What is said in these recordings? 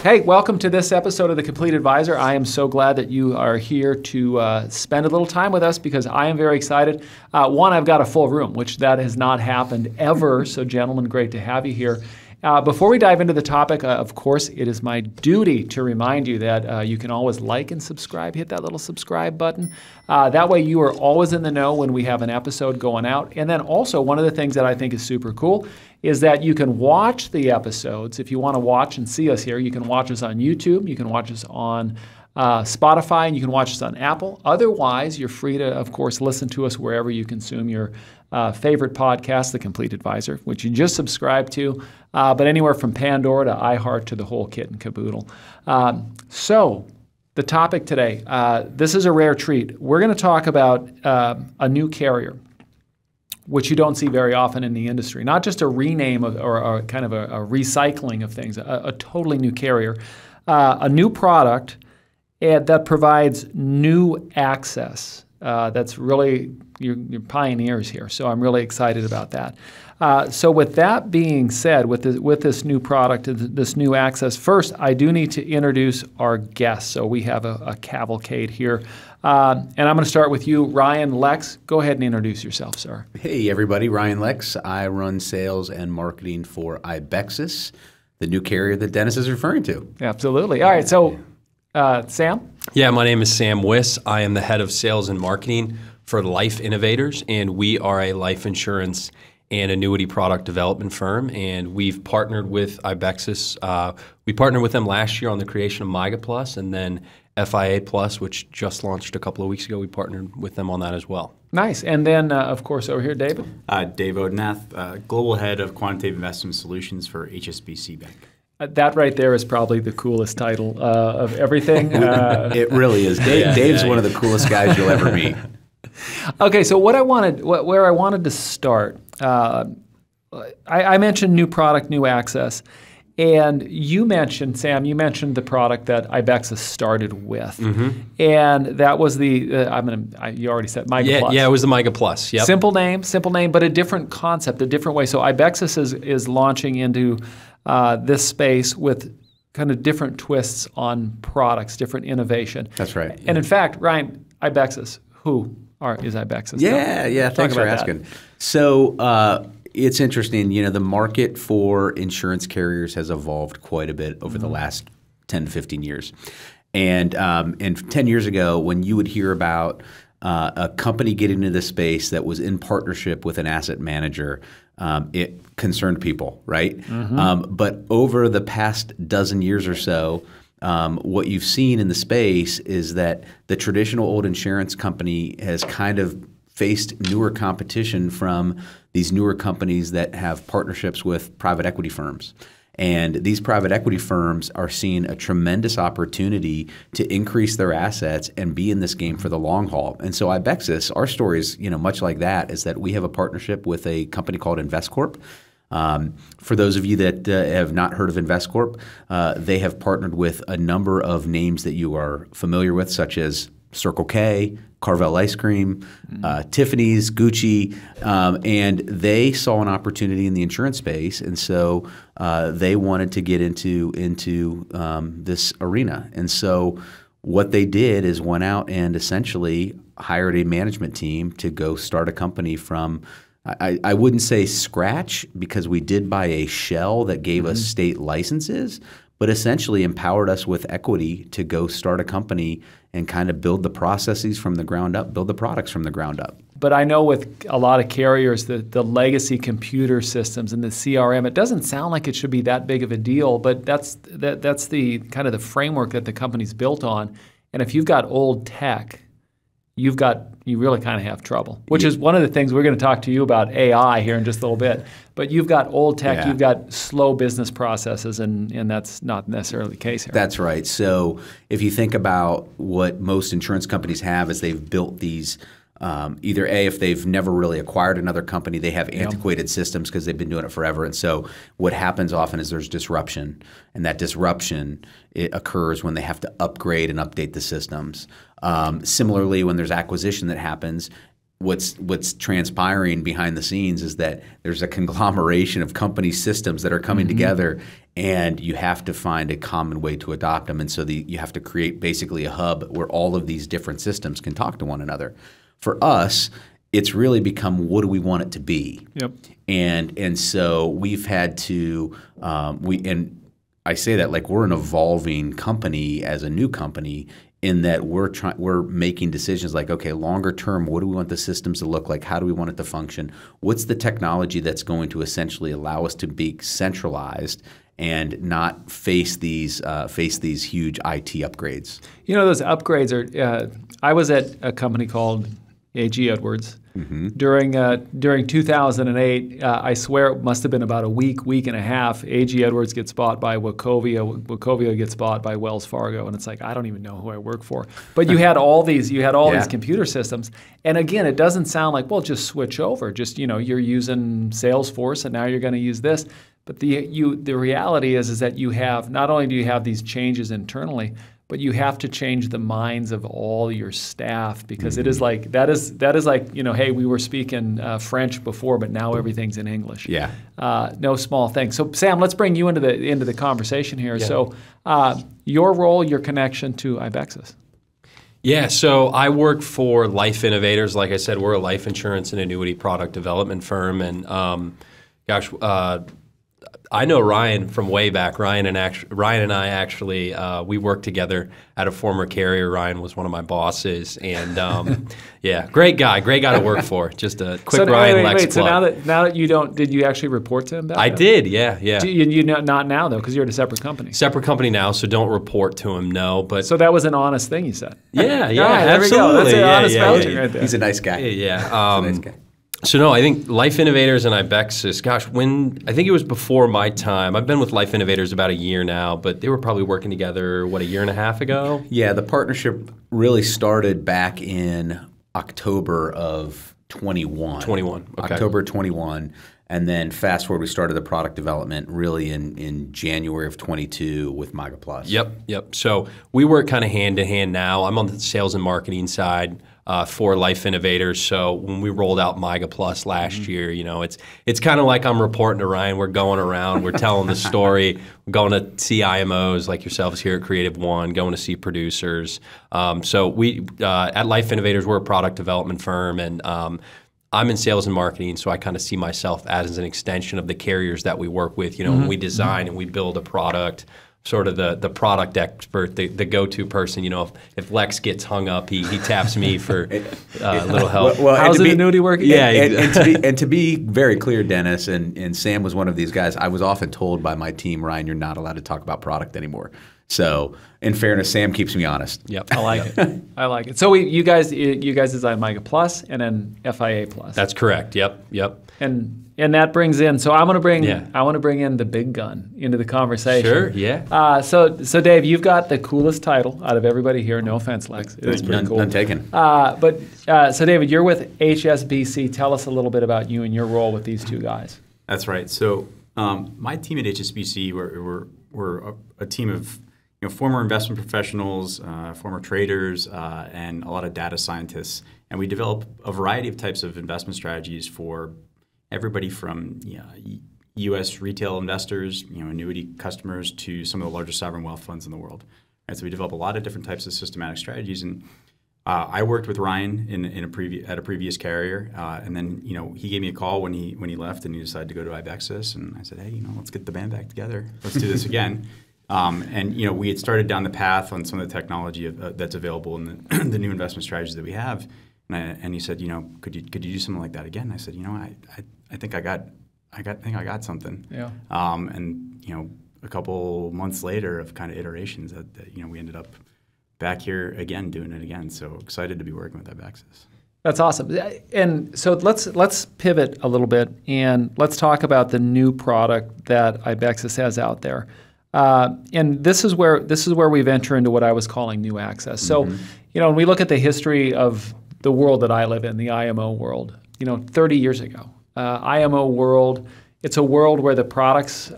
Hey, welcome to this episode of The Complete Advisor. I am so glad that you are here to spend a little time with us because I am very excited. One, I've got a full room, which that has not happened ever. So gentlemen, great to have you here. Before we dive into the topic, of course, it is my duty to remind you that you can always like and subscribe. Hit that little subscribe button. That way you are always in the know when we have an episode going out. And then also, one of the things that I think is super cool is that you can watch the episodes. If you want to watch and see us here, you can watch us on YouTube. You can watch us on Spotify, and you can watch us on Apple. Otherwise, you're free to, of course, listen to us wherever you consume your favorite podcast, The Complete Advisor, which you just subscribe to, but anywhere from Pandora to iHeart to the whole kit and caboodle. So the topic today, this is a rare treat. We're going to talk about a new carrier, which you don't see very often in the industry. Not just a rename or kind of a recycling of things, a totally new carrier, a new product that provides new access. That's really, you're pioneers here, so I'm really excited about that. So with that being said, with this new product, this new access, first I do need to introduce our guests. So we have a cavalcade here. And I'm going to start with you, Ryan Lex. Go ahead and introduce yourself, sir. Hey, everybody. Ryan Lex. I run sales and marketing for Ibexis, the new carrier that Dennis is referring to. Absolutely. All right. So, Sam? Yeah, my name is Sam Wiss. I am the head of sales and marketing for Life Innovators, and we are a life insurance and annuity product development firm, and we've partnered with Ibexis. We partnered with them last year on the creation of MIGA Plus, and then FIA Plus, which just launched a couple of weeks ago. We partnered with them on that as well. Nice. And then, of course, over here, David? Dave Odenath, Global Head of Quantitative Investment Solutions for HSBC Bank. That right there is probably the coolest title of everything. It really is. Dave's one of the coolest guys you'll ever meet. Okay, so where I wanted to start, I mentioned new product, new access. And you mentioned, Sam, the product that Ibexis started with. Mm-hmm. And that was you already said MIGA Plus. Yeah, it was the MIGA Plus. Yep. Simple name, but a different concept, a different way. So Ibexis is launching into this space with kind of different twists on products, different innovation. That's right. And in fact, Ryan, Ibexis, is Ibexis? Yeah. Thanks for asking. So it's interesting. You know, the market for insurance carriers has evolved quite a bit over the last 10 to 15 years. And 10 years ago, when you would hear about a company getting into the space that was in partnership with an asset manager, it concerned people, right? Mm-hmm. But over the past dozen years or so, what you've seen in the space is that the traditional old insurance company has kind of faced newer competition from these newer companies that have partnerships with private equity firms. And these private equity firms are seeing a tremendous opportunity to increase their assets and be in this game for the long haul. And so Ibexis, our story is much like that, is that we have a partnership with a company called InvestCorp. For those of you that have not heard of InvestCorp, they have partnered with a number of names that you are familiar with, such as Circle K, Carvel Ice Cream, Tiffany's, Gucci, and they saw an opportunity in the insurance space, and so they wanted to get into this arena. And so what they did is went out and essentially hired a management team to go start a company from, I wouldn't say scratch, because we did buy a shell that gave us state licenses, but essentially empowered us with equity to go start a company and kind of build the processes from the ground up, build the products from the ground up. But I know with a lot of carriers, the legacy computer systems and the CRM, it doesn't sound like it should be that big of a deal, but that's the kind of the framework that the company's built on. And if you've got old tech, you really kind of have trouble, which is one of the things we're going to talk to you about AI here in just a little bit. But you've got old tech, you've got slow business processes, and that's not necessarily the case here. That's right. So if you think about what most insurance companies have is they've built these either if they've never really acquired another company, they have antiquated systems because they've been doing it forever. And so what happens often is there's disruption, and that disruption it occurs when they have to upgrade and update the systems. Similarly, when there's acquisition that happens, what's transpiring behind the scenes is that there's a conglomeration of company systems that are coming together, and you have to find a common way to adopt them. And so you have to create basically a hub where all of these different systems can talk to one another. For us, it's really become, what do we want it to be? Yep. And so we've had to and I say that like we're an evolving company as a new company, in that we're making decisions like, okay, longer term, what do we want the systems to look like? How do we want it to function? What's the technology that's going to essentially allow us to be centralized and not face these huge IT upgrades? You know, those upgrades are. I was at a company called A.G. Edwards during 2008. I swear it must have been about a week and a half. A.G. Edwards gets bought by Wachovia. Wachovia gets bought by Wells Fargo, and it's like, I don't even know who I work for. But you had all these computer systems, and again, it doesn't sound like, well, just switch over. Just, you're using Salesforce, and now you're going to use this. But the reality is that you have, not only do you have these changes internally, but you have to change the minds of all your staff, because it is like that is like, hey, we were speaking French before, but now everything's in English. Yeah. No small thing. So Sam, let's bring you into the conversation here. Yeah. So your role, your connection to Ibexis. Yeah, so I work for Life Innovators. Like I said, we're a life insurance and annuity product development firm, and I know Ryan from way back. Ryan and I actually we worked together at a former carrier. Ryan was one of my bosses, and yeah, great guy to work for. Just a quick Ryan Lex plug. So now that you don't, did you actually report to him back I then? did, yeah. You not now though, because you're at a separate company. Separate company now, so don't report to him. No, but so that was an honest thing you said. Yeah, right, absolutely. There we go. That's an honest vouching right there. He's a nice guy. Yeah. He's a nice guy. So no, I think Life Innovators and Ibexis, I think it was before my time. I've been with Life Innovators about a year now, but they were probably working together, a year and a half ago? Yeah, the partnership really started back in October of 21. 21, okay. October 21. And then fast forward, we started the product development really in January of 22 with MYGA Plus. Yep. So we work kind of hand in hand now. I'm on the sales and marketing side for Life Innovators. So when we rolled out MYGA Plus last year, it's kind of like I'm reporting to Ryan. We're going around, we're telling the story, we're going to see IMOs like yourselves here at Creative One, going to see producers. So we at Life Innovators, we're a product development firm, and I'm in sales and marketing, so I kind of see myself as an extension of the carriers that we work with. When we design and we build a product, sort of the product expert, the go-to person. If Lex gets hung up, he taps me for a little help. Well, how's an annuity working? Yeah, and to be very clear, Dennis, and Sam was one of these guys. I was often told by my team, Ryan, you're not allowed to talk about product anymore. So, in fairness, Sam keeps me honest. Yep, I like it. So you guys designed MYGA Plus and then FIA Plus. That's correct. Yep. And that brings in. So I want to bring in the big gun into the conversation. Sure. Yeah. So Dave, you've got the coolest title out of everybody here. No offense, Lex. It is pretty cool. None taken. So David, you're with HSBC. Tell us a little bit about you and your role with these two guys. That's right. So my team at HSBC, we're a team of former investment professionals, former traders, and a lot of data scientists, and we develop a variety of types of investment strategies for everybody from U.S. retail investors, annuity customers, to some of the largest sovereign wealth funds in the world. And so we develop a lot of different types of systematic strategies. And I worked with Ryan at a previous carrier, and then he gave me a call when he left, and he decided to go to Ibexis. And I said, hey, let's get the band back together. Let's do this again. And we had started down the path on some of the technology that's available in the new investment strategies that we have. And he said, could you do something like that again? I said, I think I got something. Yeah. And a couple months later of kind of iterations that we ended up back here again doing it again. So excited to be working with Ibexis. That's awesome. And so let's pivot a little bit and let's talk about the new product that Ibexis has out there. And this is where we've entered into what I was calling new access. So, when we look at the history of the world that I live in, the IMO world, 30 years ago, IMO world, it's a world where the products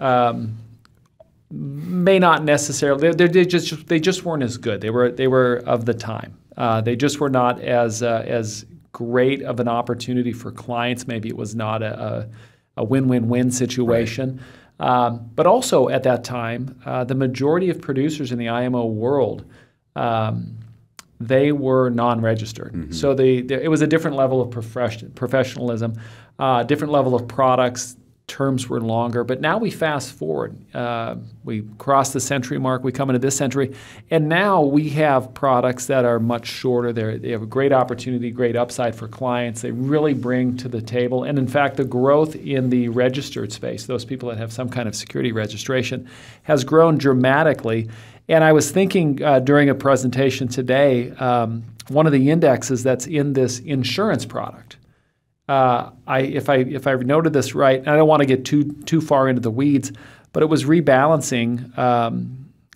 may not necessarily, they just weren't as good. They were of the time. They just were not as great of an opportunity for clients. Maybe it was not a win-win-win situation. Right. But also at that time, the majority of producers in the IMO world, they were non-registered. Mm-hmm. So it was a different level of professionalism, different level of products. Terms were longer, but now we fast forward. We cross the century mark. We come into this century, and now we have products that are much shorter. They have a great opportunity, great upside for clients. They really bring to the table, and in fact, the growth in the registered space, those people that have some kind of security registration, has grown dramatically. And I was thinking during a presentation today, one of the indexes that's in this insurance product. If I noted this right, and I don't want to get too far into the weeds, but it was rebalancing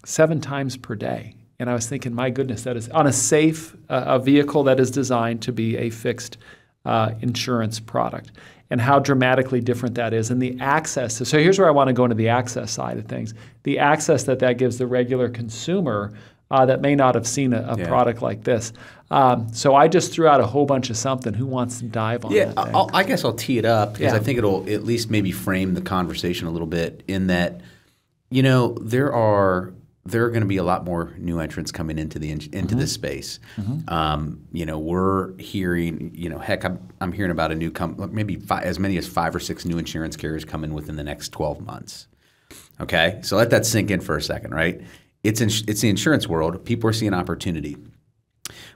7 times per day. And I was thinking, my goodness, that is on a safe a vehicle that is designed to be a fixed insurance product, and how dramatically different that is. And the access. So here's where I want to go into the access side of things. The access that gives the regular consumer that may not have seen a product like this. So I just threw out a whole bunch of something. Who wants to dive on that? I guess I'll tee it up because I think it'll at least maybe frame the conversation a little bit in that, there are going to be a lot more new entrants coming into this space. Mm-hmm. We're hearing, heck, I'm hearing about a new maybe as many as 5 or 6 new insurance carriers coming within the next 12 months. Okay, so let that sink in for a second, right? It's the insurance world. People are seeing opportunity.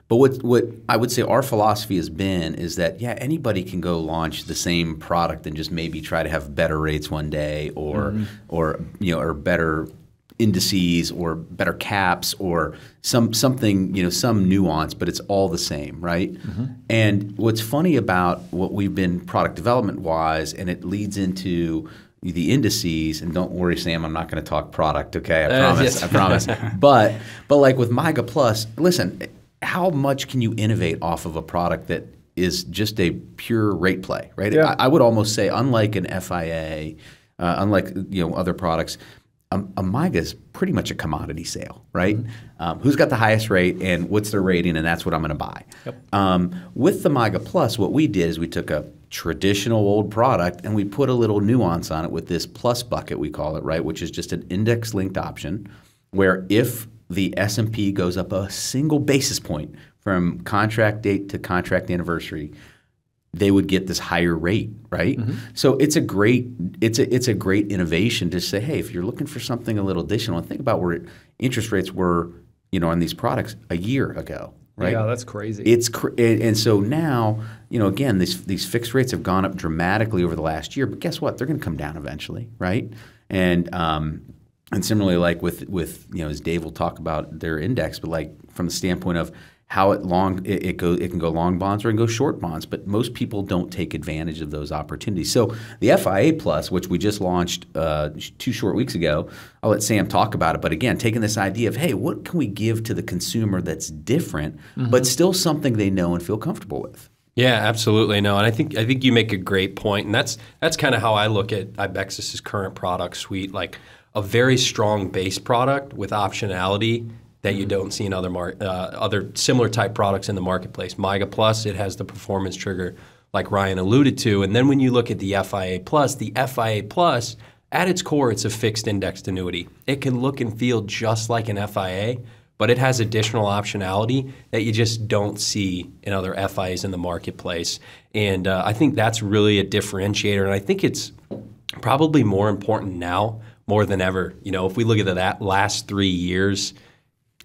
But what I would say our philosophy has been is that, anybody can go launch the same product and just maybe try to have better rates one day or better indices or better caps or something, some nuance, but it's all the same, right? Mm-hmm. And what's funny about what we've been product development wise, and it leads into the indices, and don't worry, Sam, I'm not going to talk product, okay? I promise. Yes. I promise. But like with MYGA Plus, listen, how much can you innovate off of a product that is just a pure rate play, right? Yeah. I would almost say, unlike an FIA, unlike other products, a MYGA is pretty much a commodity sale, right? Mm-hmm. Who's got the highest rate and what's their rating, and that's what I'm going to buy. Yep. With the MYGA Plus, what we did is we took a traditional old product and we put a little nuance on it with this plus bucket, we call it, right, which is just an index-linked option where if the S&P goes up a single basis point from contract date to contract anniversary, they would get this higher rate, right? Mm-hmm. So it's a great innovation to say, hey, if you're looking for something a little additional, and think about where interest rates were, on these products a year ago. Right? Yeah, that's crazy. And so now, again, these fixed rates have gone up dramatically over the last year. But guess what? They're going to come down eventually, right? And similarly, like with as Dave will talk about their index, but like from the standpoint of how it can go long bonds or it can go short bonds, but most people don't take advantage of those opportunities. So the FIA Plus, which we just launched 2 short weeks ago, I'll let Sam talk about it. But again, taking this idea of, hey, what can we give to the consumer that's different, mm-hmm. but still something they know and feel comfortable with? Yeah, absolutely. No, and I think you make a great point, and that's kind of how I look at Ibexis' current product suite, like a very strong base product with optionality that you don't see in other similar type products in the marketplace. MYGA Plus, it has the performance trigger like Ryan alluded to. And then when you look at the FIA Plus, at its core, it's a fixed indexed annuity. It can look and feel just like an FIA, but it has additional optionality that you just don't see in other FIAs in the marketplace. And I think that's really a differentiator. And I think it's probably more important now more than ever. If we look at that last 3 years,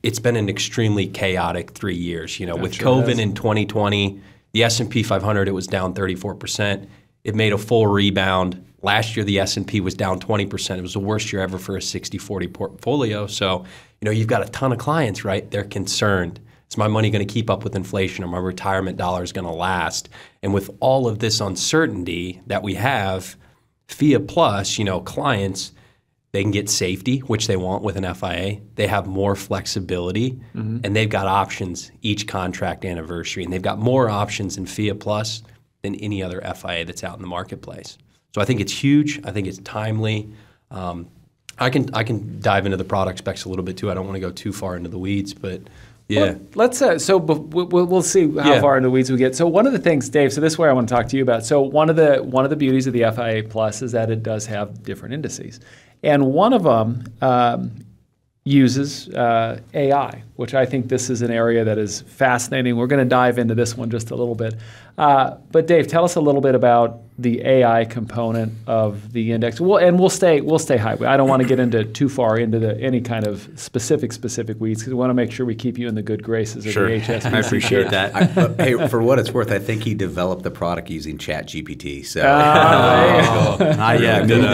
it's been an extremely chaotic 3 years. With COVID in 2020, the S&P 500, it was down 34%. It made a full rebound. Last year, the S&P was down 20%. It was the worst year ever for a 60-40 portfolio. So, you've got a ton of clients, right? They're concerned. Is my money going to keep up with inflation, or my retirement dollars going to last? And with all of this uncertainty that we have, FIA Plus, clients, they can get safety, which they want with an FIA. They have more flexibility, mm-hmm. and they've got options each contract anniversary. And they've got more options in FIA Plus than any other FIA that's out in the marketplace. So I think it's huge. I think it's timely. I can dive into the product specs a little bit too. I don't want to go too far into the weeds, but Yeah. Well, let's we'll see how far into the weeds we get. So one of the things, Dave, so this is where I want to talk to you about. So one of the beauties of the FIA Plus is that it does have different indices, and one of them uses AI, which I think this is an area that is fascinating. We're going to dive into this one just a little bit. But Dave, tell us a little bit about the AI component of the index. We'll stay high. I don't want to get into too far into any kind of specific weeds because we want to make sure we keep you in the good graces of the HSBC. I appreciate that. Hey, for what it's worth, I think he developed the product using ChatGPT. So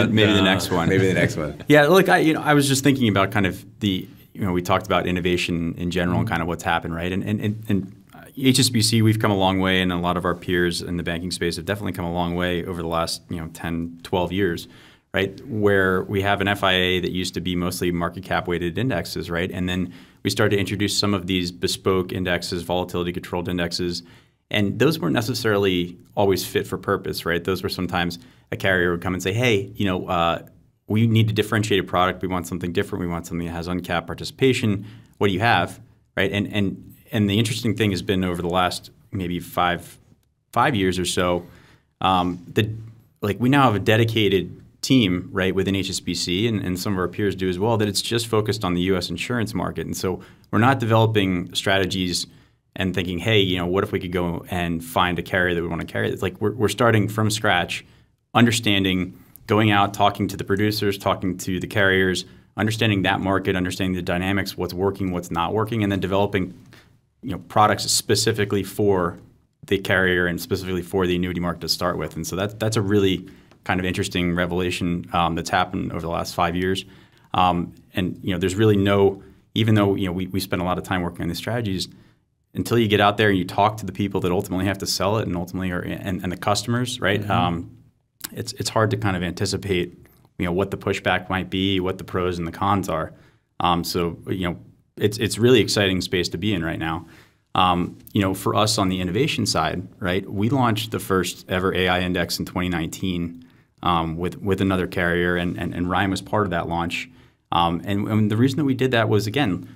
maybe the next one. Maybe the next one. Yeah, look, I was just thinking about kind of we talked about innovation in general and kind of what's happened, right? And HSBC, we've come a long way, and a lot of our peers in the banking space have definitely come a long way over the last 10, 12 years, right? Where we have an FIA that used to be mostly market cap weighted indexes, right? And then we started to introduce some of these bespoke indexes, volatility controlled indexes, and those weren't necessarily always fit for purpose, right? Those were sometimes a carrier would come and say, hey, we need a differentiated product. We want something different. We want something that has uncapped participation. What do you have, right? And the interesting thing has been over the last maybe five years or so, we now have a dedicated team, right, within HSBC, and some of our peers do as well, that it's just focused on the U.S. insurance market. And so we're not developing strategies and thinking, hey, what if we could go and find a carrier that we want to carry? It's like we're starting from scratch, understanding, going out, talking to the producers, talking to the carriers, understanding that market, understanding the dynamics, what's working, what's not working, and then developing products specifically for the carrier and specifically for the annuity market to start with. And so that's a really kind of interesting revelation that's happened over the last 5 years. And there's really even though we spend a lot of time working on these strategies, until you get out there and you talk to the people that ultimately have to sell it and ultimately and the customers, right? Mm-hmm. It's hard to kind of anticipate what the pushback might be, what the pros and the cons are. It's really exciting space to be in right now. For us on the innovation side, right, we launched the first ever AI index in 2019 with another carrier, and Ryan was part of that launch. And the reason that we did that was, again,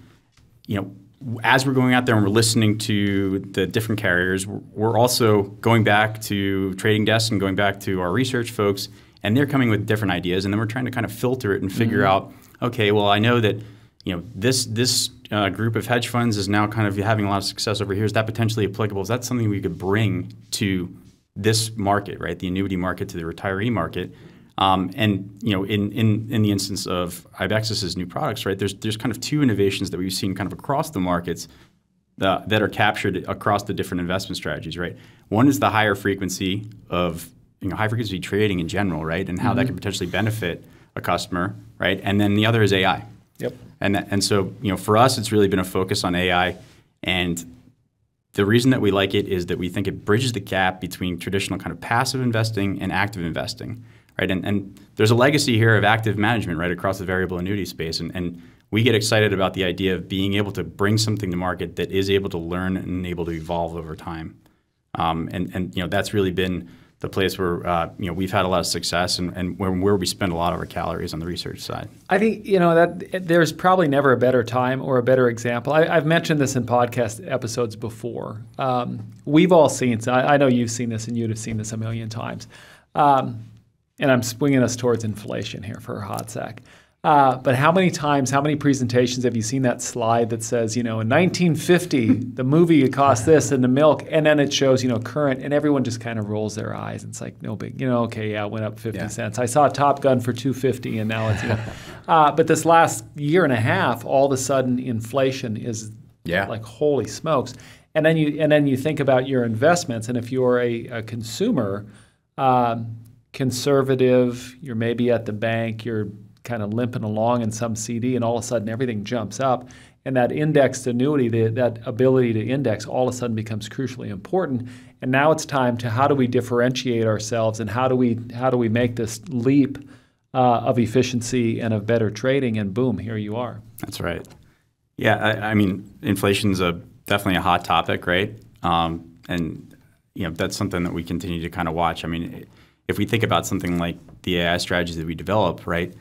as we're going out there and we're listening to the different carriers, we're also going back to trading desks and going back to our research folks, and they're coming with different ideas, and then we're trying to kind of filter it and figure out, okay, well, I know that this group of hedge funds is now kind of having a lot of success over here. Is that potentially applicable? Is that something we could bring to this market, right? The annuity market, to the retiree market. In the instance of Ibexis' new products, right, there's kind of two innovations that we've seen kind of across the markets that are captured across the different investment strategies, right? One is the higher frequency of high frequency trading in general, right, and how that can potentially benefit a customer, right? And then the other is AI. Yep. And so for us, it's really been a focus on AI, and the reason that we like it is that we think it bridges the gap between traditional kind of passive investing and active investing. Right, and there's a legacy here of active management right across the variable annuity space, and we get excited about the idea of being able to bring something to market that is able to learn and able to evolve over time, and that's really been the place where we've had a lot of success and where we spend a lot of our calories on the research side. I think that there's probably never a better time or a better example. I've mentioned this in podcast episodes before. We've all seen. I know you've seen this, and you'd have seen this a million times. And I'm swinging us towards inflation here for a hot sec. But how many presentations have you seen that slide that says, in 1950, the movie cost this and the milk, and then it shows, current, and everyone just kind of rolls their eyes. And it's like, no big, okay, yeah, it went up 50 cents. I saw Top Gun for $2.50, and now it's, but this last year and a half, all of a sudden, inflation is like, holy smokes. And then you think about your investments, and if you're a consumer, conservative, you're maybe at the bank, you're kind of limping along in some CD, and all of a sudden everything jumps up, and that indexed annuity, that ability to index, all of a sudden becomes crucially important. And now it's time to how do we differentiate ourselves, and how do we make this leap of efficiency and of better trading, and boom, here you are. That's right. Yeah, I mean, inflation's definitely a hot topic, right? And that's something that we continue to kind of watch. I mean, if we think about something like the AI strategies that we develop, right,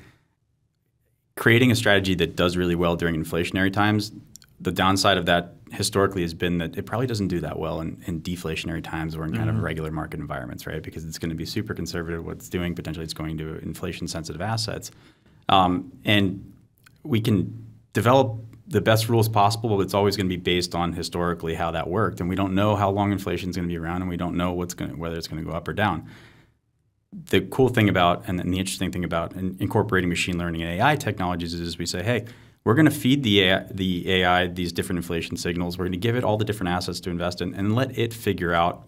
creating a strategy that does really well during inflationary times the downside of that historically has been that it probably doesn't do that well in deflationary times or in kind of regular market environments, right? Because it's going to be super conservative what it's doing. Potentially it's going to inflation-sensitive assets. And we can develop the best rules possible, but it's always going to be based on historically how that worked. And we don't know how long inflation is going to be around, and we don't know whether it's going to go up or down. The cool thing about, and the interesting thing about incorporating machine learning and AI technologies is we say, hey, we're going to feed the AI these different inflation signals. We're going to give it all the different assets to invest in and let it figure out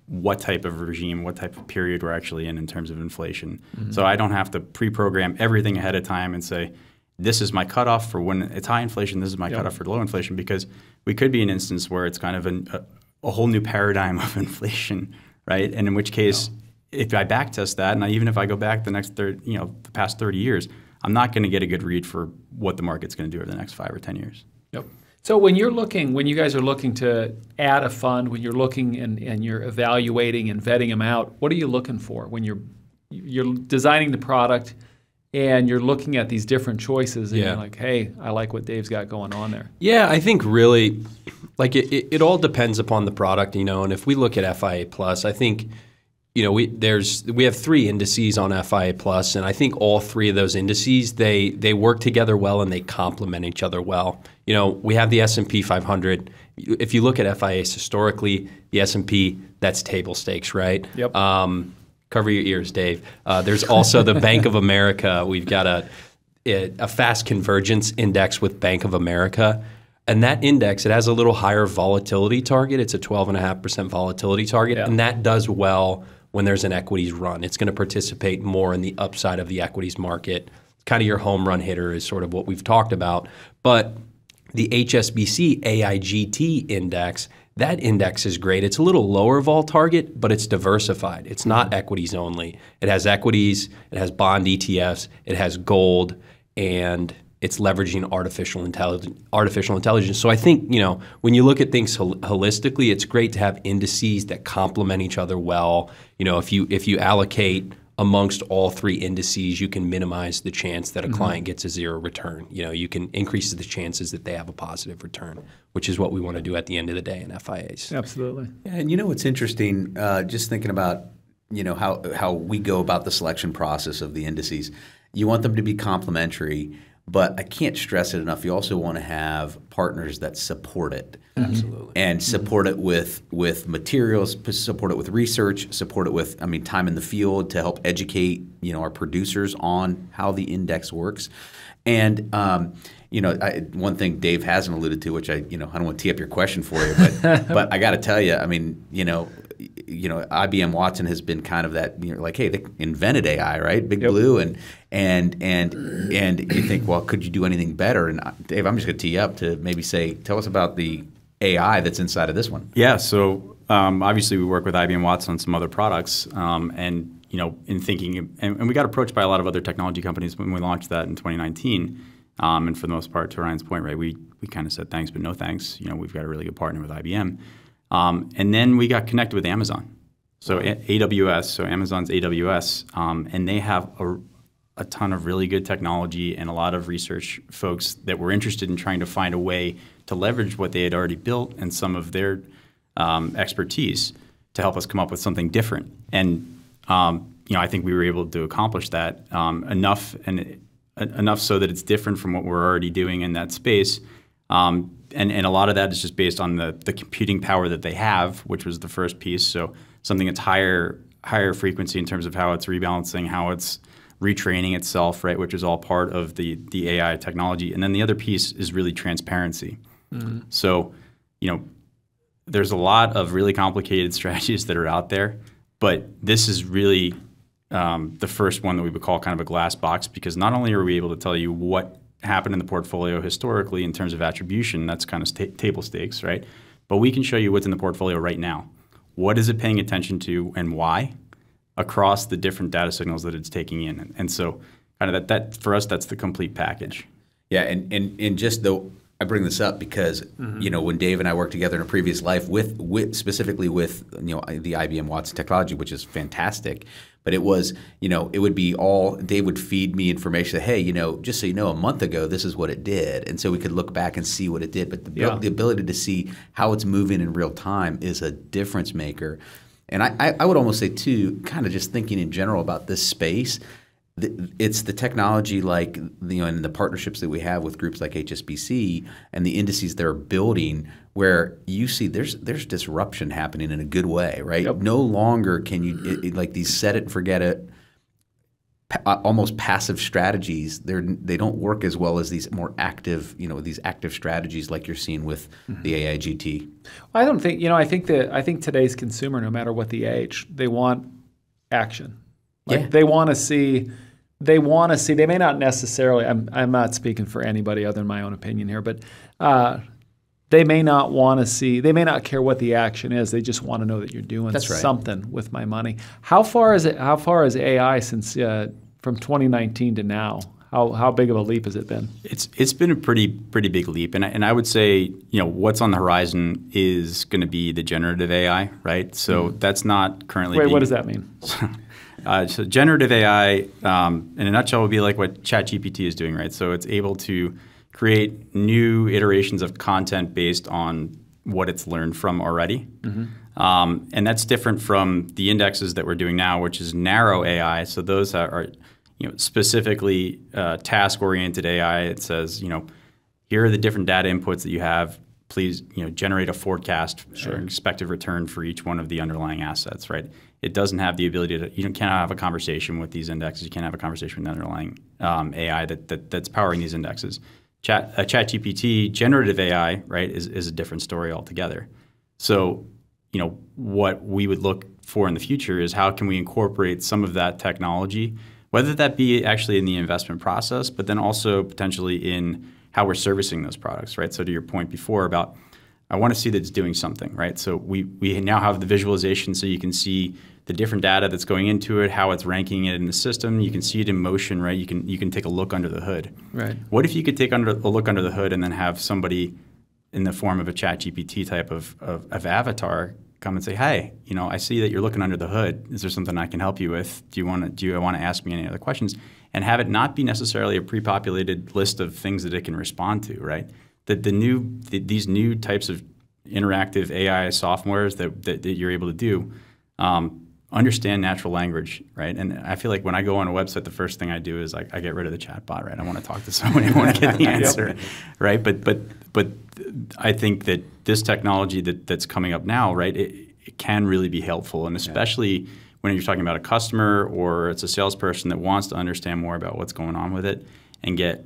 what type of regime, what type of period we're actually in terms of inflation. So I don't have to pre-program everything ahead of time and say, this is my cutoff for when it's high inflation, this is my cutoff for low inflation, because we could be an instance where it's kind of a whole new paradigm of inflation, right? And in which case, if I backtest that, and even if I go back the past 30 years, I'm not going to get a good read for what the market's going to do over the next 5 or 10 years. Yep. So when you guys are looking to add a fund, when you're looking and you're evaluating and vetting them out, what are you looking for when you're designing the product and you're looking at these different choices and you're like, hey, I like what Dave's got going on there? Yeah, I think really, like it all depends upon the product, and if we look at FIA Plus, I think, we have 3 indices on FIA Plus, and I think all 3 of those indices, they work together well and they complement each other well. We have the S&P 500. If you look at FIAs historically, the S&P, that's table stakes, right? Yep. Cover your ears, Dave. There's also the Bank of America. We've got a fast convergence index with Bank of America. And that index, it has a little higher volatility target. It's a 12.5% volatility target, and that does well when there's an equities run. It's going to participate more in the upside of the equities market. Kind of your home run hitter is sort of what we've talked about. But the HSBC AIGT index, that index is great. It's a little lower vol target, but it's diversified. It's not equities only. It has equities, it has bond ETFs, it has gold, and it's leveraging artificial intelligence. So I think, when you look at things holistically, it's great to have indices that complement each other well. If you allocate amongst all 3 indices, you can minimize the chance that a client gets a 0 return. You can increase the chances that they have a positive return, which is what we want to do at the end of the day in FIAs. Absolutely. And what's interesting, just thinking about how we go about the selection process of the indices. You want them to be complementary, but I can't stress it enough. You also want to have partners that support it. Absolutely. And support it with materials, support it with research, support it with, time in the field to help educate, our producers on how the index works. And, one thing Dave hasn't alluded to, which I don't want to tee up your question for you, but I got to tell you, IBM Watson has been kind of that, hey, they invented AI, right? Big Blue, and you think, well, could you do anything better? And Dave, I'm just going to tee you up to maybe tell us about the AI that's inside of this one. Yeah, so obviously we work with IBM Watson on some other products, and in thinking, and we got approached by a lot of other technology companies when we launched that in 2019. And for the most part, to Ryan's point, right, we kind of said thanks, but no thanks. We've got a really good partner with IBM. And then we got connected with Amazon. So AWS, so Amazon's AWS, and they have a ton of really good technology and a lot of research folks that were interested in trying to find a way to leverage what they had already built and some of their expertise to help us come up with something different. And I think we were able to accomplish that enough so that it's different from what we're already doing in that space. And a lot of that is just based on the computing power that they have, which was the first piece. So something that's higher frequency in terms of how it's rebalancing, how it's retraining itself, right, which is all part of the AI technology. And then the other piece is really transparency. So, there's a lot of really complicated strategies that are out there, but this is really the first one that we would call kind of a glass box, because not only are we able to tell you what happened in the portfolio historically in terms of attribution, that's kind of table stakes, right? But we can show you what's in the portfolio right now. What is it paying attention to and why across the different data signals that it's taking in? And so kind of that for us, that's the complete package. Yeah, and just I bring this up because when Dave and I worked together in a previous life specifically with the IBM Watson technology, which is fantastic, but it was it would be all Dave would feed me information that, hey, just so you know, a month ago this is what it did, and so we could look back and see what it did. But the ability to see how it's moving in real time is a difference maker. And I would almost say too, kind of just thinking in general about this space. It's the technology like and the partnerships that we have with groups like HSBC and the indices they're building where you see there's disruption happening in a good way, right? Yep. No longer can you like these set it and forget it almost passive strategies. They don't work as well as these more active these active strategies like you're seeing with the AIGT. Well, I don't think I think today's consumer, no matter what the age, they want action. Like they want to see. They may not necessarily. I'm not speaking for anybody other than my own opinion here, but they may not want to see. They may not care what the action is. They just want to know that you're doing something with my money. How far is AI since from 2019 to now? How big of a leap has it been? It's been a pretty big leap, and I would say what's on the horizon is going to be the generative AI, right? So that's not currently. Wait, what does that mean? So generative AI, in a nutshell, would be like what ChatGPT is doing, right? So it's able to create new iterations of content based on what it's learned from already. And that's different from the indexes that we're doing now, which is narrow AI. So those are specifically task-oriented AI. It says, here are the different data inputs that you have. Please, generate a forecast or expected return for each one of the underlying assets, right? It doesn't have the ability to. You can't have a conversation with these indexes. You can't have a conversation with the underlying AI that's powering these indexes. ChatGPT, generative AI, right, is a different story altogether. So, what we would look for in the future is how can we incorporate some of that technology, whether that be actually in the investment process, but then also potentially in how we're servicing those products, right? So to your point before about, I want to see that it's doing something, right? So we now have the visualization so you can see the different data that's going into it, how it's ranking it in the system. You can see it in motion, right? You can take a look under the hood. Right. What if you could take a look under the hood and then have somebody in the form of a ChatGPT type of avatar come and say, hey, I see that you're looking under the hood. Is there something I can help you with? Do you want to ask me any other questions? And have it not be necessarily a pre-populated list of things that it can respond to, right? These new types of interactive AI softwares that you're able to do understand natural language, right? And I feel like when I go on a website, the first thing I do is I get rid of the chatbot, right? I want to talk to someone. I want to get the answer, right? But I think that this technology that's coming up now, right, it can really be helpful, and especially when you're talking about a customer or it's a salesperson that wants to understand more about what's going on with it and get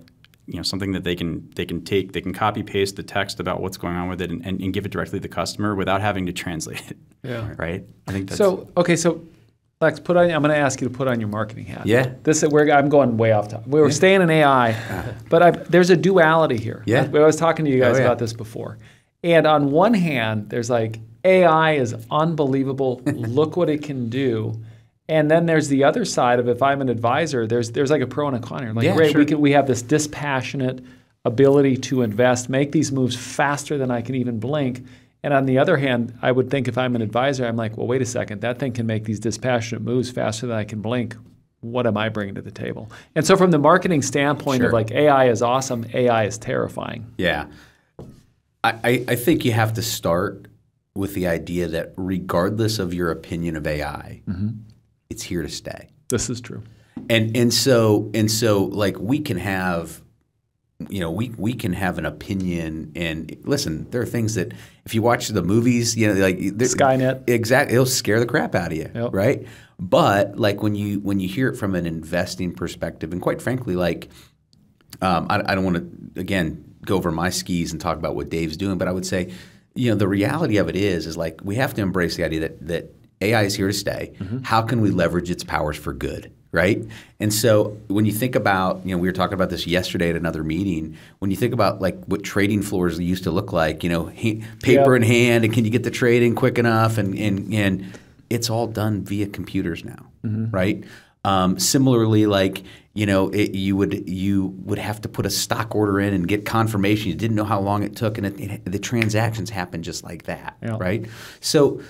something that they can copy paste the text about what's going on with it and give it directly to the customer without having to translate it. Yeah. Right. I think that's so Lex, I'm going to ask you to put on your marketing hat. Yeah. I'm going way off top. We were staying in AI, but there's a duality here. Yeah. I was talking to you guys about this before, and on one hand, there's like AI is unbelievable. Look what it can do. And then there's the other side of, if I'm an advisor, there's like a pro and a con here. Like, great, we have this dispassionate ability to invest, make these moves faster than I can even blink. And on the other hand, I would think if I'm an advisor, I'm like, well, wait a second, that thing can make these dispassionate moves faster than I can blink. What am I bringing to the table? And so from the marketing standpoint of like, AI is awesome, AI is terrifying. Yeah. I think you have to start with the idea that regardless of your opinion of AI, it's here to stay. This is true. And so like we can have we can have an opinion, and listen, there are things that if you watch the movies, like Skynet. Exactly, it'll scare the crap out of you, right? But like when you hear it from an investing perspective, and quite frankly, like I don't want to again go over my skis and talk about what Dave's doing, but I would say, the reality of it is like we have to embrace the idea that AI is here to stay. How can we leverage its powers for good, right? And so when you think about, we were talking about this yesterday at another meeting, when you think about like what trading floors used to look like, paper in hand, and can you get the trade in quick enough? And it's all done via computers now, right? Similarly, like you would have to put a stock order in and get confirmation. You didn't know how long it took, and the transactions happen just like that, right? So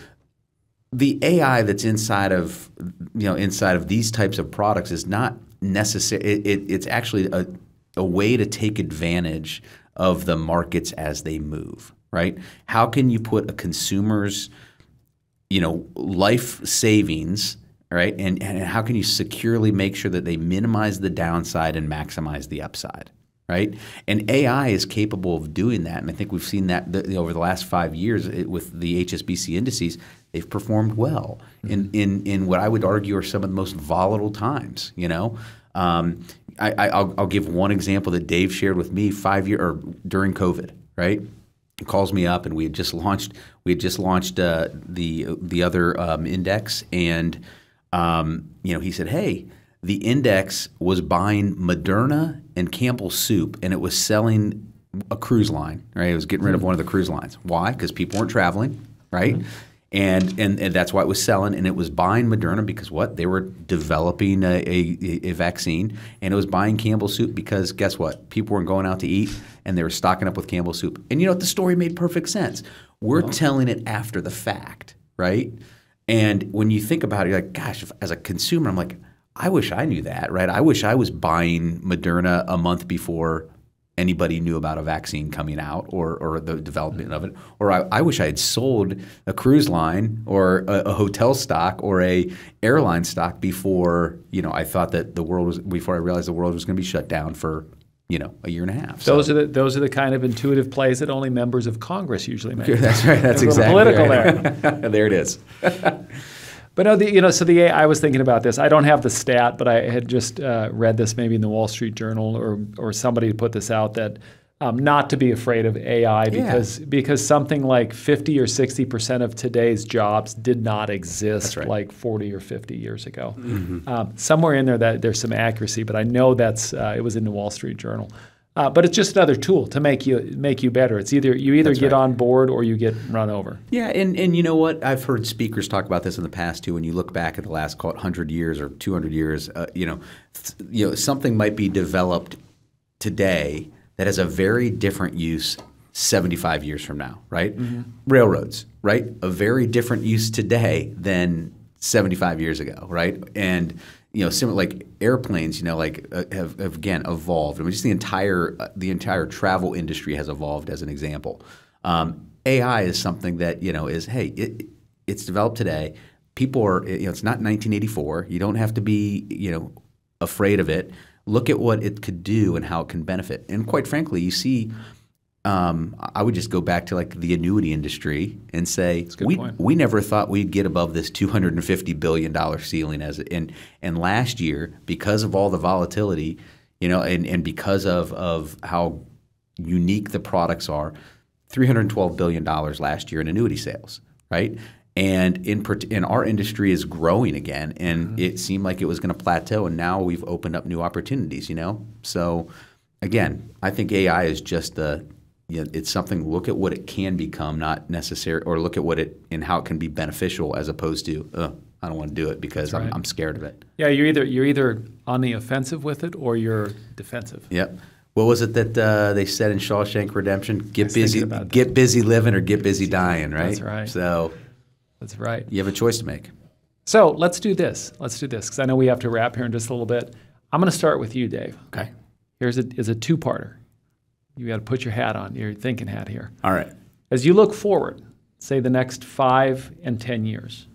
the AI that's inside of these types of products is not necessary. It's actually a way to take advantage of the markets as they move, right? How can you put a consumer's life savings, right? And how can you securely make sure that they minimize the downside and maximize the upside, right? And AI is capable of doing that. And I think we've seen that over the last 5 years with the HSBC indices. They've performed well in what I would argue are some of the most volatile times, I'll give one example that Dave shared with me during COVID, right? He calls me up, and we had just launched the other index, and he said, "Hey, the index was buying Moderna and Campbell's Soup, and it was selling a cruise line, right? It was getting rid of one of the cruise lines. Why? Because people weren't traveling, right?" And that's why it was selling, and it was buying Moderna because what? They were developing a vaccine, and it was buying Campbell's Soup because guess what? People weren't going out to eat, and they were stocking up with Campbell's Soup. And the story made perfect sense. We're telling it after the fact, right? And when you think about it, you're like, gosh, as a consumer, I'm like, I wish I knew that, right? I wish I was buying Moderna a month before anybody knew about a vaccine coming out or the development of it. Or I wish I had sold a cruise line or a hotel stock or a airline stock before I thought that before I realized the world was going to be shut down for a year and a half. Those are the kind of intuitive plays that only members of Congress usually make. That's right. That's exactly political right. there. There it is. But no, so the AI, I was thinking about this. I don't have the stat, but I had just read this maybe in the Wall Street Journal or somebody put this out that not to be afraid of AI because something like 50 or 60% of today's jobs did not exist like 40 or 50 years ago. Somewhere in there that there's some accuracy, but I know it was in the Wall Street Journal. But it's just another tool to make you better. It's either get on board or you get run over. Yeah, and you know what? I've heard speakers talk about this in the past too. When you look back at the last 100 years or 200 years, something might be developed today that has a very different use 75 years from now, right? Railroads, right? A very different use today than 75 years ago, right? And similar like airplanes, have again evolved. I mean, just the entire travel industry has evolved as an example. AI is something that it's developed today. People are it's not 1984. You don't have to be afraid of it. Look at what it could do and how it can benefit. And quite frankly, you see. I would just go back to like the annuity industry and say we never thought we'd get above this $250 billion ceiling and last year, because of all the volatility, and because of how unique the products are, $312 billion last year in annuity sales, right? And in our industry is growing again, and it seemed like it was going to plateau, and now we've opened up new opportunities, So again, I think AI is just it's something. Look at what it can become, not necessary, or look at and how it can be beneficial, as opposed to I don't want to do it because I'm scared of it. Yeah, you're either on the offensive with it or you're defensive. Yep. What was it that they said in Shawshank Redemption? Get busy living or get busy dying, right? That's right. So that's right. You have a choice to make. So let's do this because I know we have to wrap here in just a little bit. I'm going to start with you, Dave. Okay. Here's a two-parter. You got to put your hat on, your thinking hat here. All right. As you look forward, say the next 5 and 10 years,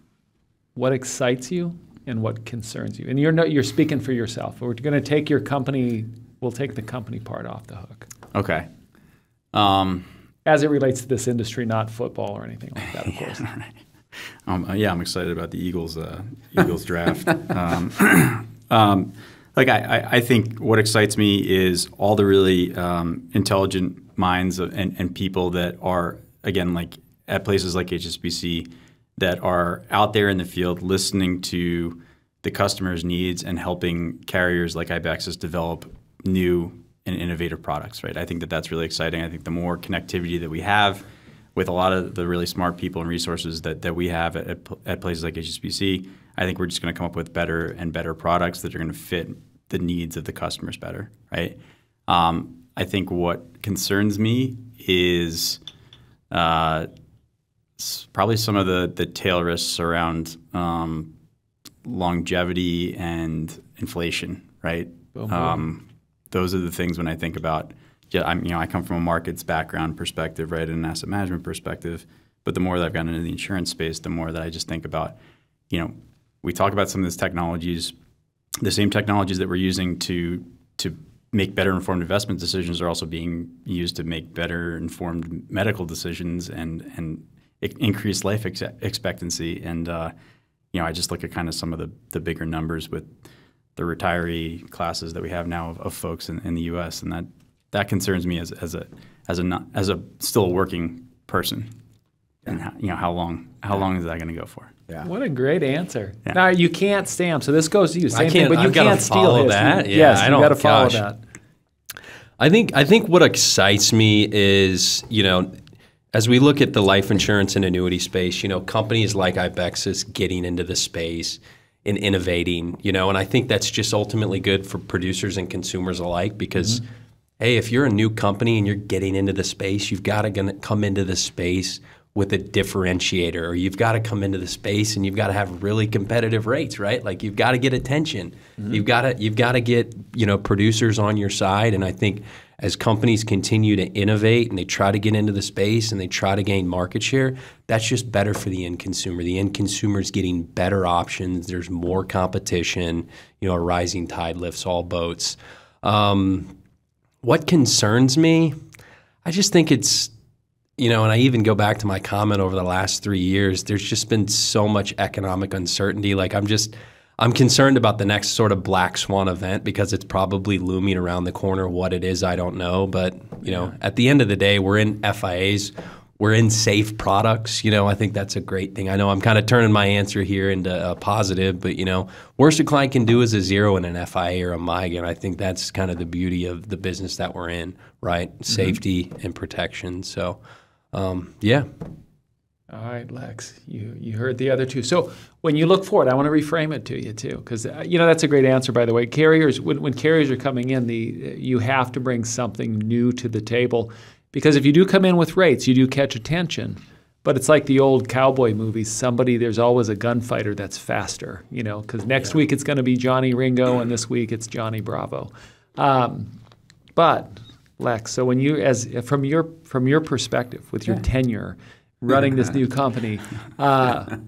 what excites you and what concerns you? And you're speaking for yourself. We're going to take your company. We'll take the company part off the hook. Okay. As it relates to this industry, not football or anything like that, of course. Right. I'm excited about the Eagles draft. I think what excites me is all the really intelligent minds and people that are, again, like at places like HSBC that are out there in the field listening to the customer's needs and helping carriers like Ibexis develop new and innovative products, right? I think that's really exciting. I think the more connectivity that we have with a lot of the really smart people and resources that we have at places like HSBC, I think we're just going to come up with better and better products that are going to fit the needs of the customers better, right? I think what concerns me is probably some of the tail risks around longevity and inflation, right? Those are the things when I think about. I come from a markets background perspective, right, and an asset management perspective. But the more that I've gotten into the insurance space, the more that I just think about, we talk about some of these technologies, the same technologies that we're using to make better informed investment decisions are also being used to make better informed medical decisions and increase life expectancy. And I just look at kind of some of the bigger numbers with the retiree classes that we have now of folks in the U.S. and that concerns me as a still working person. And how long is that going to go for? Yeah. What a great answer. Yeah. Now you can't stamp, so this goes to you. Same thing, but you I've gotta can't steal follow his. that. Yes, I you don't. got to follow gosh. that. I think what excites me is, as we look at the life insurance and annuity space, companies like Ibexis getting into the space and innovating, and I think that's just ultimately good for producers and consumers alike because, hey, if you're a new company and you're getting into the space, you've got to come into the space with a differentiator, or you've got to come into the space and you've got to have really competitive rates, right? Like you've got to get attention. You've got to get producers on your side. And I think as companies continue to innovate and they try to get into the space and they try to gain market share, that's just better for the end consumer. The end consumer is getting better options. There's more competition. A rising tide lifts all boats. What concerns me, I just think it's, and I even go back to my comment over the last 3 years, there's just been so much economic uncertainty. Like I'm concerned about the next sort of black swan event because it's probably looming around the corner. What it is, I don't know. But, at the end of the day, we're in FIAs. We're in safe products. I think that's a great thing. I know I'm kind of turning my answer here into a positive, but, worst a client can do is a zero in an FIA or a MIGA. And I think that's kind of the beauty of the business that we're in, right? Safety and protection. So, yeah. All right, Lex, you heard the other two. So when you look forward, I want to reframe it to you too, because that's a great answer, by the way. Carriers, when carriers are coming in, you have to bring something new to the table, because if you do come in with rates, you do catch attention. But it's like the old cowboy movies. There's always a gunfighter that's faster, because next week it's going to be Johnny Ringo, and this week it's Johnny Bravo. But Lex, so when from your perspective, with your tenure running this new company,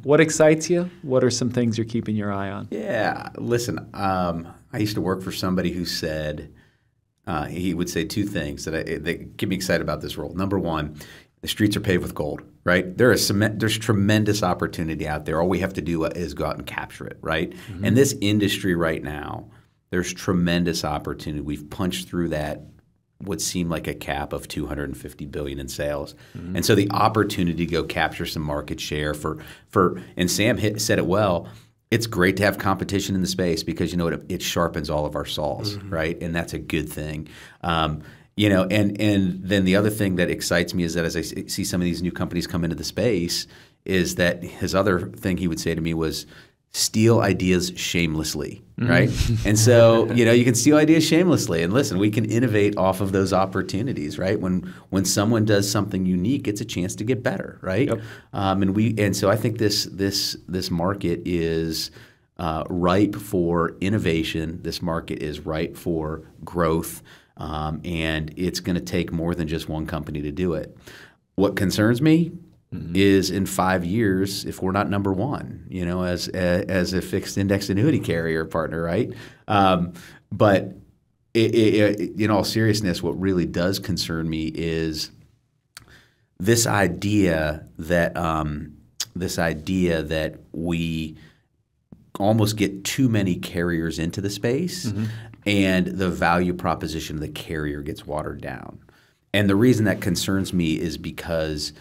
what excites you? What are some things you're keeping your eye on? Yeah, listen, I used to work for somebody who said, he would say two things that get me excited about this role. Number one, the streets are paved with gold, right? There's tremendous opportunity out there. All we have to do is go out and capture it, right? And this industry right now, there's tremendous opportunity. We've punched through that would seem like a cap of $250 billion in sales. And so the opportunity to go capture some market share and Sam said it well, it's great to have competition in the space because it sharpens all of our saws, right? And that's a good thing. And then the other thing that excites me is that as I see some of these new companies come into the space, is that his other thing he would say to me was, steal ideas shamelessly, right? And so, you can steal ideas shamelessly. And listen, we can innovate off of those opportunities, right? When someone does something unique, it's a chance to get better, right? Yep. And so I think this market is ripe for innovation. This market is ripe for growth, and it's going to take more than just one company to do it. What concerns me is in 5 years, if we're not number one, as a fixed index annuity carrier partner, right? But in all seriousness, what really does concern me is this idea that we almost get too many carriers into the space, and the value proposition of the carrier gets watered down. And the reason that concerns me is because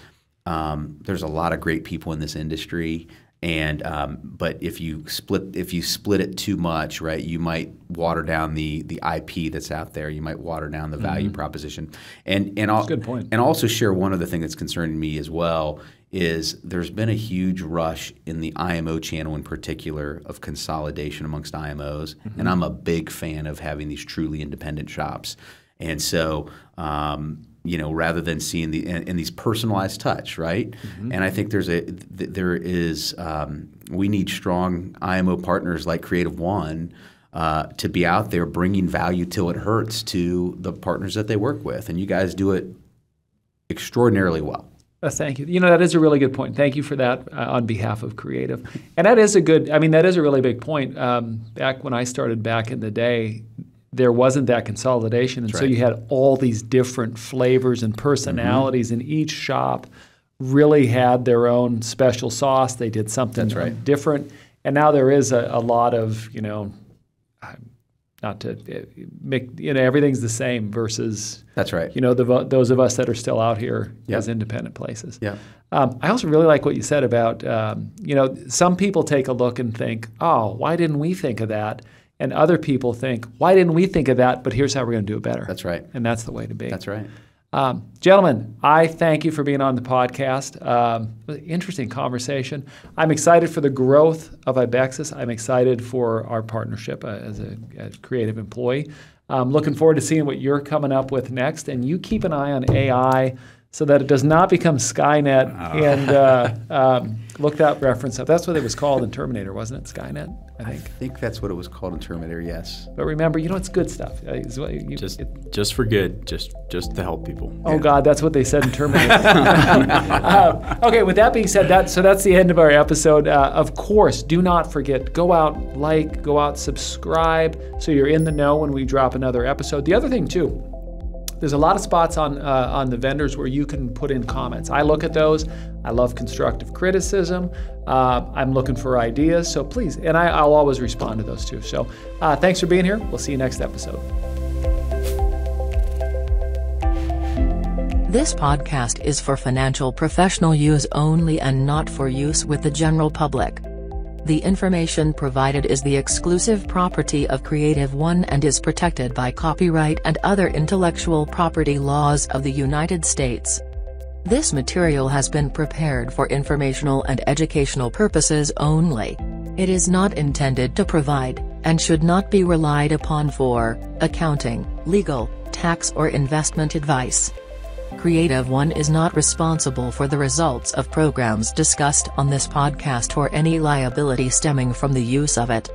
there's a lot of great people in this industry, And but if you split it too much, right, you might water down the IP that's out there. You might water down the value proposition. And that's a good point. And also share one other thing that's concerning me as well is there's been a huge rush in the IMO channel in particular of consolidation amongst IMOs, and I'm a big fan of having these truly independent shops. And so, rather than seeing in these personalized touch, right? And I think we need strong IMO partners like Creative One to be out there bringing value till it hurts to the partners that they work with, and you guys do it extraordinarily well. Thank you. That is a really good point. Thank you for that on behalf of Creative. And that is a really big point. Back when I started back in the day, there wasn't that consolidation. And so you had all these different flavors and personalities, and each shop really had their own special sauce. They did something different. And now there is a lot of, not to make, everything's the same versus, that's right. Those of us that are still out here as independent places. Yeah. I also really like what you said about, some people take a look and think, oh, why didn't we think of that? And other people think, why didn't we think of that? But here's how we're going to do it better. That's right. And that's the way to be. That's right. Gentlemen, I thank you for being on the podcast. Interesting conversation. I'm excited for the growth of Ibexis. I'm excited for our partnership as a creative employee. I'm looking forward to seeing what you're coming up with next. And you keep an eye on AI so that it does not become Skynet. And look that reference up. That's what it was called in Terminator, wasn't it? Skynet, I think that's what it was called in Terminator, yes. But remember, it's good stuff. Just for good, just to help people. Oh, God, that's what they said in Terminator. Okay, with that being said, that's the end of our episode. Of course, do not forget, go out, subscribe, so you're in the know when we drop another episode. The other thing, too, there's a lot of spots on the vendors where you can put in comments. I look at those. I love constructive criticism. I'm looking for ideas. So please, and I'll always respond to those too. So thanks for being here. We'll see you next episode. This podcast is for financial professional use only and not for use with the general public. The information provided is the exclusive property of Creative One and is protected by copyright and other intellectual property laws of the United States. This material has been prepared for informational and educational purposes only. It is not intended to provide, and should not be relied upon for, accounting, legal, tax or investment advice. Creative One is not responsible for the results of programs discussed on this podcast or any liability stemming from the use of it.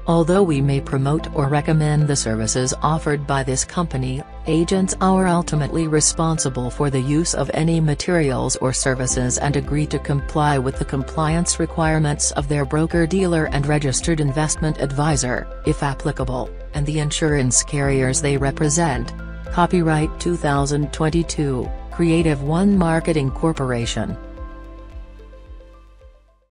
Although we may promote or recommend the services offered by this company, agents are ultimately responsible for the use of any materials or services and agree to comply with the compliance requirements of their broker-dealer and registered investment advisor, if applicable, and the insurance carriers they represent. Copyright 2022, Creative One Marketing Corporation.